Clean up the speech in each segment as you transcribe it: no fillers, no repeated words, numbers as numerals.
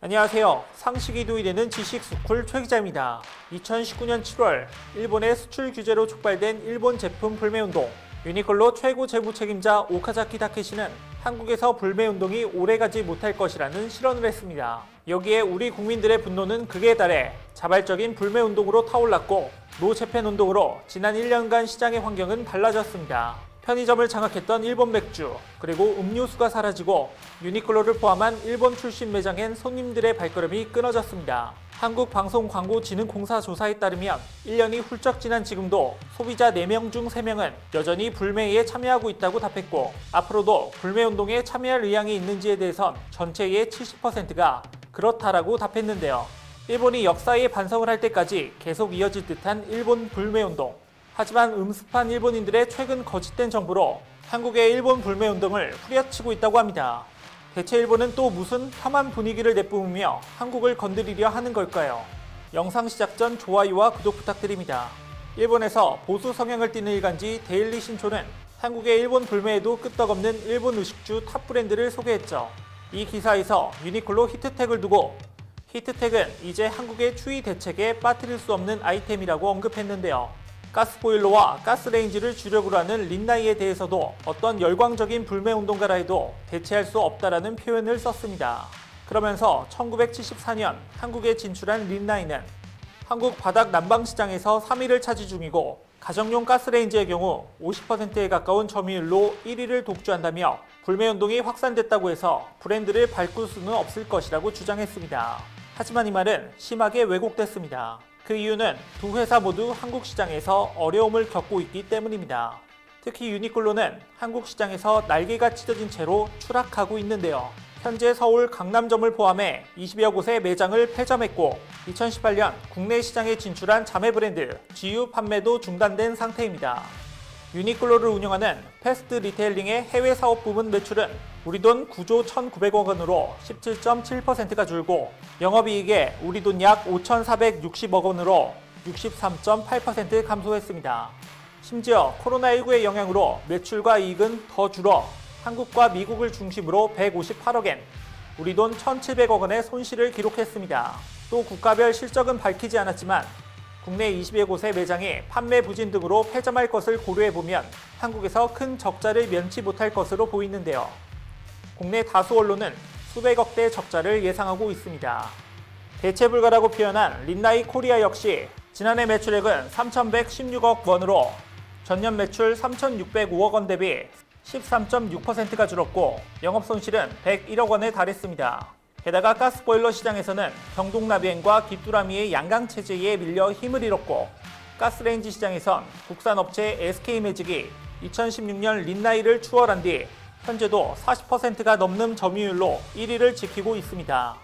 안녕하세요. 상식이 도의되는 지식스쿨 최 기자입니다. 2019년 7월 일본의 수출 규제로 촉발된 일본 제품 불매운동. 유니클로 최고 재무 책임자 오카자키 타케시는 한국에서 불매운동이 오래가지 못할 것이라는 실언을 했습니다. 여기에 우리 국민들의 분노는 극에 달해 자발적인 불매운동으로 타올랐고 노재팬 운동으로 지난 1년간 시장의 환경은 달라졌습니다. 편의점을 장악했던 일본 맥주, 그리고 음료수가 사라지고 유니클로를 포함한 일본 출신 매장엔 손님들의 발걸음이 끊어졌습니다. 한국방송광고진흥공사 조사에 따르면 1년이 훌쩍 지난 지금도 소비자 4명 중 3명은 여전히 불매에 참여하고 있다고 답했고, 앞으로도 불매운동에 참여할 의향이 있는지에 대해선 전체의 70%가 그렇다라고 답했는데요. 일본이 역사에 반성을 할 때까지 계속 이어질 듯한 일본 불매운동. 하지만 음습한 일본인들의 최근 거짓된 정보로 한국의 일본 불매운동을 후려치고 있다고 합니다. 대체 일본은 또 무슨 혐한 분위기를 내뿜으며 한국을 건드리려 하는 걸까요? 영상 시작 전 좋아요와 구독 부탁드립니다. 일본에서 보수 성향을 띠는 일간지 데일리 신초는 한국의 일본 불매에도 끄떡없는 일본 의식주 탑 브랜드를 소개했죠. 이 기사에서 유니클로 히트텍을 두고 히트텍은 이제 한국의 추위 대책에 빠뜨릴 수 없는 아이템이라고 언급했는데요. 가스보일러와 가스레인지를 주력으로 하는 린나이에 대해서도 어떤 열광적인 불매운동가라 해도 대체할 수 없다라는 표현을 썼습니다. 그러면서 1974년 한국에 진출한 린나이는 한국 바닥 난방시장에서 3위를 차지 중이고 가정용 가스레인지의 경우 50%에 가까운 점유율로 1위를 독주한다며 불매운동이 확산됐다고 해서 브랜드를 바꿀 수는 없을 것이라고 주장했습니다. 하지만 이 말은 심하게 왜곡됐습니다. 그 이유는 두 회사 모두 한국 시장에서 어려움을 겪고 있기 때문입니다. 특히 유니클로는 한국 시장에서 날개가 찢어진 채로 추락하고 있는데요. 현재 서울 강남점을 포함해 20여 곳의 매장을 폐점했고 2018년 국내 시장에 진출한 자매 브랜드 GU 판매도 중단된 상태입니다. 유니클로를 운영하는 패스트 리테일링의 해외 사업 부문 매출은 우리 돈 9조 1,900억 원으로 17.7%가 줄고 영업이익에 우리 돈 약 5,460억 원으로 63.8% 감소했습니다. 심지어 코로나19의 영향으로 매출과 이익은 더 줄어 한국과 미국을 중심으로 158억 엔, 우리 돈 1,700억 원의 손실을 기록했습니다. 또 국가별 실적은 밝히지 않았지만 국내 20여 곳의 매장이 판매 부진 등으로 폐점할 것을 고려해보면 한국에서 큰 적자를 면치 못할 것으로 보이는데요. 국내 다수 언론은 수백억대 적자를 예상하고 있습니다. 대체 불가라고 표현한 린나이 코리아 역시 지난해 매출액은 3,116억 원으로 전년 매출 3,605억 원 대비 13.6%가 줄었고 영업손실은 101억 원에 달했습니다. 게다가 가스보일러 시장에서는 경동나비엔과 귀뚜라미의 양강체제에 밀려 힘을 잃었고 가스레인지 시장에선 국산업체 SK매직이 2016년 린나이를 추월한 뒤 현재도 40%가 넘는 점유율로 1위를 지키고 있습니다.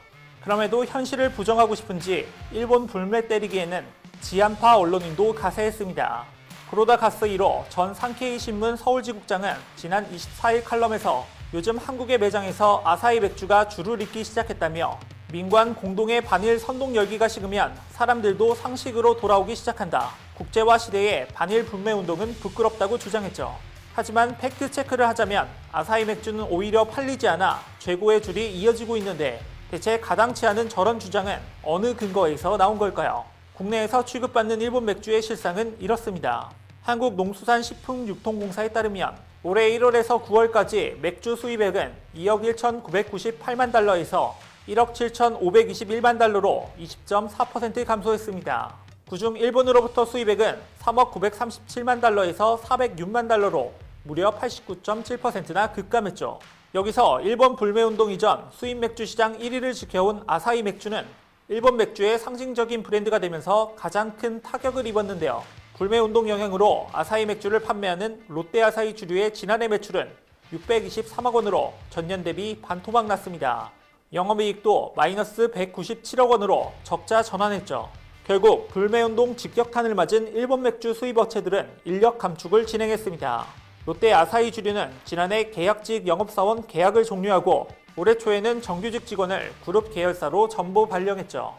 그럼에도 현실을 부정하고 싶은지 일본 불매 때리기에는 지한파 언론인도 가세했습니다. 그로다가스 1호 전 산케이 신문 서울지국장은 지난 24일 칼럼에서 요즘 한국의 매장에서 아사히 맥주가 줄을 잇기 시작했다며 민관 공동의 반일 선동 열기가 식으면 사람들도 상식으로 돌아오기 시작한다. 국제화 시대의 반일 불매 운동은 부끄럽다고 주장했죠. 하지만 팩트체크를 하자면 아사히 맥주는 오히려 팔리지 않아 재고의 줄이 이어지고 있는데 대체 가당치 않은 저런 주장은 어느 근거에서 나온 걸까요? 국내에서 취급받는 일본 맥주의 실상은 이렇습니다. 한국농수산식품유통공사에 따르면 올해 1월에서 9월까지 맥주 수입액은 2억 1,998만 달러에서 1억 7,521만 달러로 20.4% 감소했습니다. 그중 일본으로부터 수입액은 3억 937만 달러에서 406만 달러로 무려 89.7%나 급감했죠. 여기서 일본 불매운동 이전 수입 맥주 시장 1위를 지켜온 아사히 맥주는 일본 맥주의 상징적인 브랜드가 되면서 가장 큰 타격을 입었는데요. 불매운동 영향으로 아사히 맥주를 판매하는 롯데아사히 주류의 지난해 매출은 623억 원으로 전년 대비 반토막 났습니다. 영업이익도 마이너스 197억 원으로 적자 전환했죠. 결국 불매운동 직격탄을 맞은 일본 맥주 수입업체들은 인력 감축을 진행했습니다. 롯데아사히 주류는 지난해 계약직 영업사원 계약을 종료하고 올해 초에는 정규직 직원을 그룹 계열사로 전부 발령했죠.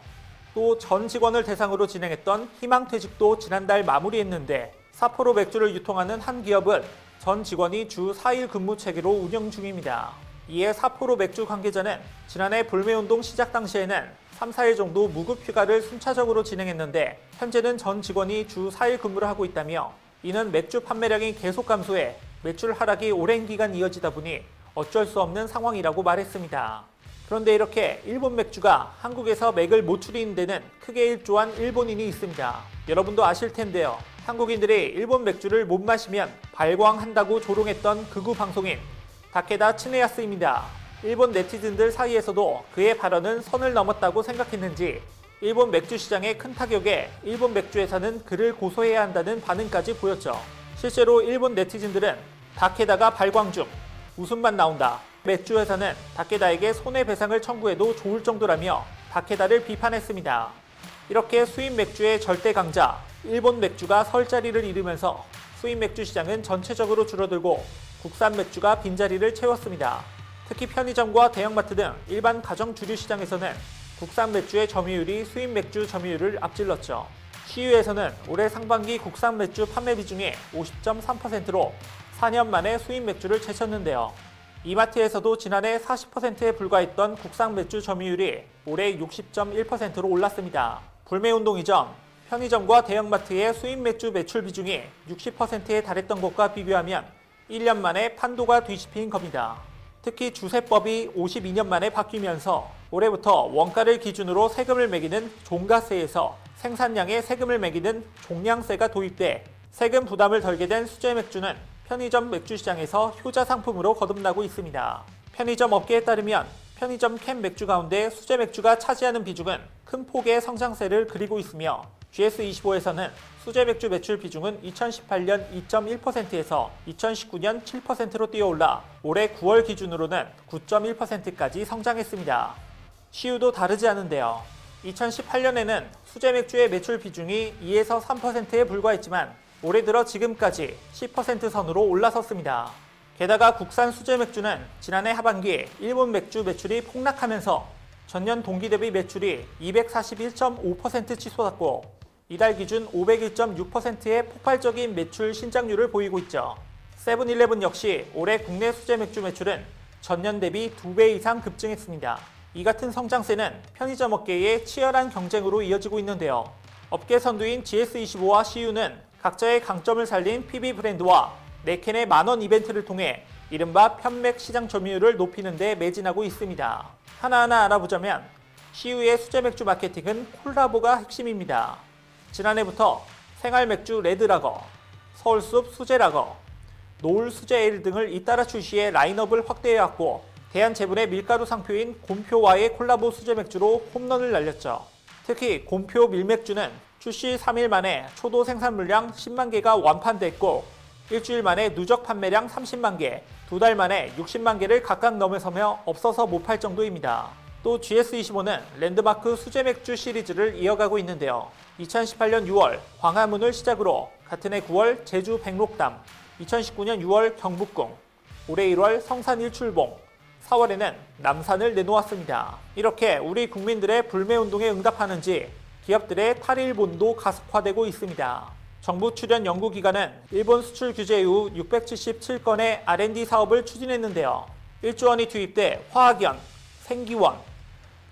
또 전 직원을 대상으로 진행했던 희망퇴직도 지난달 마무리했는데 사포로 맥주를 유통하는 한 기업은 전 직원이 주 4일 근무 체계로 운영 중입니다. 이에 사포로 맥주 관계자는 지난해 불매운동 시작 당시에는 3, 4일 정도 무급 휴가를 순차적으로 진행했는데 현재는 전 직원이 주 4일 근무를 하고 있다며 이는 맥주 판매량이 계속 감소해 매출 하락이 오랜 기간 이어지다 보니 어쩔 수 없는 상황이라고 말했습니다. 그런데 이렇게 일본 맥주가 한국에서 맥을 못 추리는 데는 크게 일조한 일본인이 있습니다. 여러분도 아실 텐데요. 한국인들이 일본 맥주를 못 마시면 발광한다고 조롱했던 극우 방송인 다케다 츠네야스입니다. 일본 네티즌들 사이에서도 그의 발언은 선을 넘었다고 생각했는지 일본 맥주 시장의 큰 타격에 일본 맥주 회사는 그를 고소해야 한다는 반응까지 보였죠. 실제로 일본 네티즌들은 다케다가 발광 중 웃음만 나온다. 맥주 회사는 다케다에게 손해배상을 청구해도 좋을 정도라며 다케다를 비판했습니다. 이렇게 수입 맥주의 절대 강자 일본 맥주가 설 자리를 잃으면서 수입 맥주 시장은 전체적으로 줄어들고 국산 맥주가 빈자리를 채웠습니다. 특히 편의점과 대형마트 등 일반 가정 주류 시장에서는 국산 맥주의 점유율이 수입 맥주 점유율을 앞질렀죠. CU에서는 올해 상반기 국산 맥주 판매 비중이 50.3%로 4년 만에 수입 맥주를 제쳤는데요. 이마트에서도 지난해 40%에 불과했던 국산 맥주 점유율이 올해 60.1%로 올랐습니다. 불매운동 이전 편의점과 대형마트의 수입 맥주 매출 비중이 60%에 달했던 것과 비교하면 1년 만에 판도가 뒤집힌 겁니다. 특히 주세법이 52년 만에 바뀌면서 올해부터 원가를 기준으로 세금을 매기는 종가세에서 생산량에 세금을 매기는 종량세가 도입돼 세금 부담을 덜게 된 수제 맥주는 편의점 맥주 시장에서 효자 상품으로 거듭나고 있습니다. 편의점 업계에 따르면 편의점 캔 맥주 가운데 수제 맥주가 차지하는 비중은 큰 폭의 성장세를 그리고 있으며 GS25에서는 수제 맥주 매출 비중은 2018년 2.1%에서 2019년 7%로 뛰어올라 올해 9월 기준으로는 9.1%까지 성장했습니다. CU도 다르지 않은데요. 2018년에는 수제 맥주의 매출 비중이 2에서 3%에 불과했지만 올해 들어 지금까지 10% 선으로 올라섰습니다. 게다가 국산 수제 맥주는 지난해 하반기 일본 맥주 매출이 폭락하면서 전년 동기 대비 매출이 241.5% 치솟았고 이달 기준 501.6%의 폭발적인 매출 신장률을 보이고 있죠. 세븐일레븐 역시 올해 국내 수제 맥주 매출은 전년 대비 2배 이상 급증했습니다. 이 같은 성장세는 편의점 업계의 치열한 경쟁으로 이어지고 있는데요. 업계 선두인 GS25와 CU는 각자의 강점을 살린 PB 브랜드와 4캔의 만원 이벤트를 통해 이른바 편맥 시장 점유율을 높이는 데 매진하고 있습니다. 하나하나 알아보자면 CU의 수제 맥주 마케팅은 콜라보가 핵심입니다. 지난해부터 생활맥주 레드라거, 서울숲 수제라거, 노을 수제에일 등을 잇따라 출시해 라인업을 확대해왔고 대한제분의 밀가루 상표인 곰표와의 콜라보 수제 맥주로 홈런을 날렸죠. 특히 곰표 밀맥주는 출시 3일 만에 초도 생산 물량 10만 개가 완판됐고 일주일 만에 누적 판매량 30만 개, 2달 만에 60만 개를 각각 넘어서며 없어서 못 팔 정도입니다. 또 GS25는 랜드마크 수제 맥주 시리즈를 이어가고 있는데요. 2018년 6월 광화문을 시작으로 같은 해 9월 제주 백록담, 2019년 6월 경북궁, 올해 1월 성산 일출봉, 4월에는 남산을 내놓았습니다. 이렇게 우리 국민들의 불매운동에 응답하는지 기업들의 탈일본도 가속화되고 있습니다. 정부 출연 연구기관은 일본 수출 규제 이후 677건의 R&D 사업을 추진했는데요. 1조 원이 투입돼 화학연, 생기원,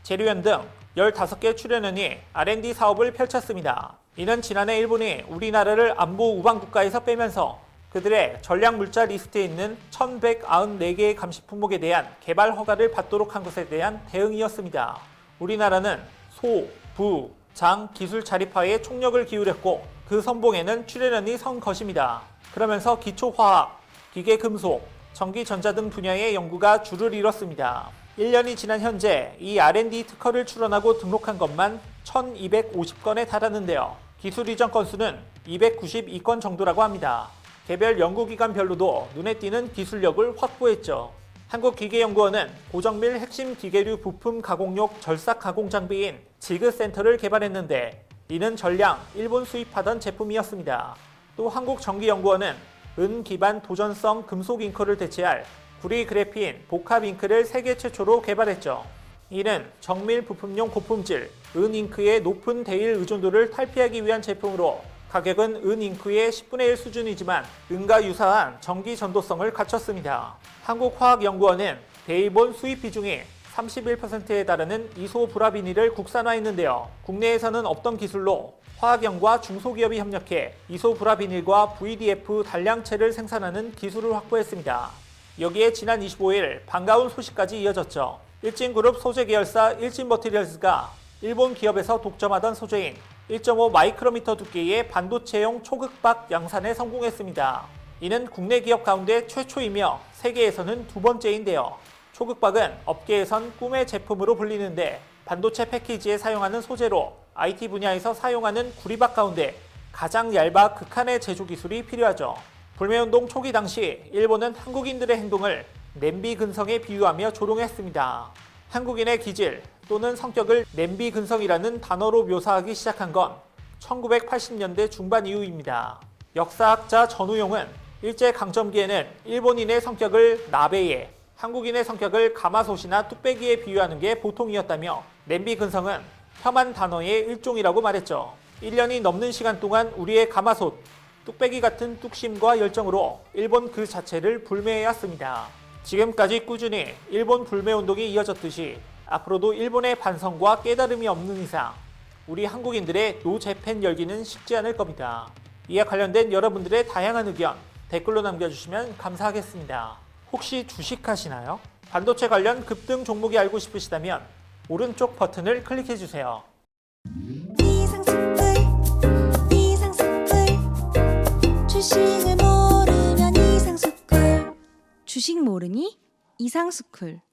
재료연 등 15개 출연연이 R&D 사업을 펼쳤습니다. 이는 지난해 일본이 우리나라를 안보 우방 국가에서 빼면서 그들의 전략물자 리스트에 있는 1194개의 감시 품목에 대한 개발 허가를 받도록 한 것에 대한 대응이었습니다. 우리나라는 소, 부, 장 기술 자립화에 총력을 기울였고 그 선봉에는 출연연이 선 것입니다. 그러면서 기초화학, 기계금속, 전기전자 등 분야의 연구가 줄을 이뤘습니다. 1년이 지난 현재 이 R&D 특허를 출원하고 등록한 것만 1250건에 달하는데요. 기술 이전 건수는 292건 정도라고 합니다. 개별 연구기관별로도 눈에 띄는 기술력을 확보했죠. 한국기계연구원은 고정밀 핵심 기계류 부품 가공용 절삭 가공 장비인 지그센터를 개발했는데 이는 전량 일본 수입하던 제품이었습니다. 또 한국전기연구원은 은 기반 도전성 금속 잉크를 대체할 구리 그래핀 복합 잉크를 세계 최초로 개발했죠. 이는 정밀 부품용 고품질 은 잉크의 높은 대일 의존도를 탈피하기 위한 제품으로 가격은 은 잉크의 10분의 1 수준이지만 은과 유사한 전기 전도성을 갖췄습니다. 한국화학연구원은 대일본 수입 비중이 31%에 달하는 이소브라비닐을 국산화했는데요. 국내에서는 없던 기술로 화학연과 중소기업이 협력해 이소브라비닐과 VDF 단량체를 생산하는 기술을 확보했습니다. 여기에 지난 25일 반가운 소식까지 이어졌죠. 일진그룹 소재 계열사 일진머티리얼즈가 일본 기업에서 독점하던 소재인 1.5 마이크로미터 두께의 반도체용 초극박 양산에 성공했습니다. 이는 국내 기업 가운데 최초이며 세계에서는 두 번째인데요. 초극박은 업계에선 꿈의 제품으로 불리는데 반도체 패키지에 사용하는 소재로 IT 분야에서 사용하는 구리박 가운데 가장 얇아 극한의 제조 기술이 필요하죠. 불매운동 초기 당시 일본은 한국인들의 행동을 냄비 근성에 비유하며 조롱했습니다. 한국인의 기질 또는 성격을 냄비 근성이라는 단어로 묘사하기 시작한 건 1980년대 중반 이후입니다. 역사학자 전우용은 일제강점기에는 일본인의 성격을 나베에, 한국인의 성격을 가마솥이나 뚝배기에 비유하는 게 보통이었다며 냄비 근성은 혐한 단어의 일종이라고 말했죠. 1년이 넘는 시간 동안 우리의 가마솥, 뚝배기 같은 뚝심과 열정으로 일본 그 자체를 불매해왔습니다. 지금까지 꾸준히 일본 불매운동이 이어졌듯이 앞으로도 일본의 반성과 깨달음이 없는 이상 우리 한국인들의 노재팬 열기는 식지 않을 겁니다. 이에 관련된 여러분들의 다양한 의견 댓글로 남겨주시면 감사하겠습니다. 혹시 주식하시나요? 반도체 관련 급등 종목이 알고 싶으시다면 오른쪽 버튼을 클릭해주세요. 주식을 모르면 이상스쿨. 주식 모르니 이상스쿨.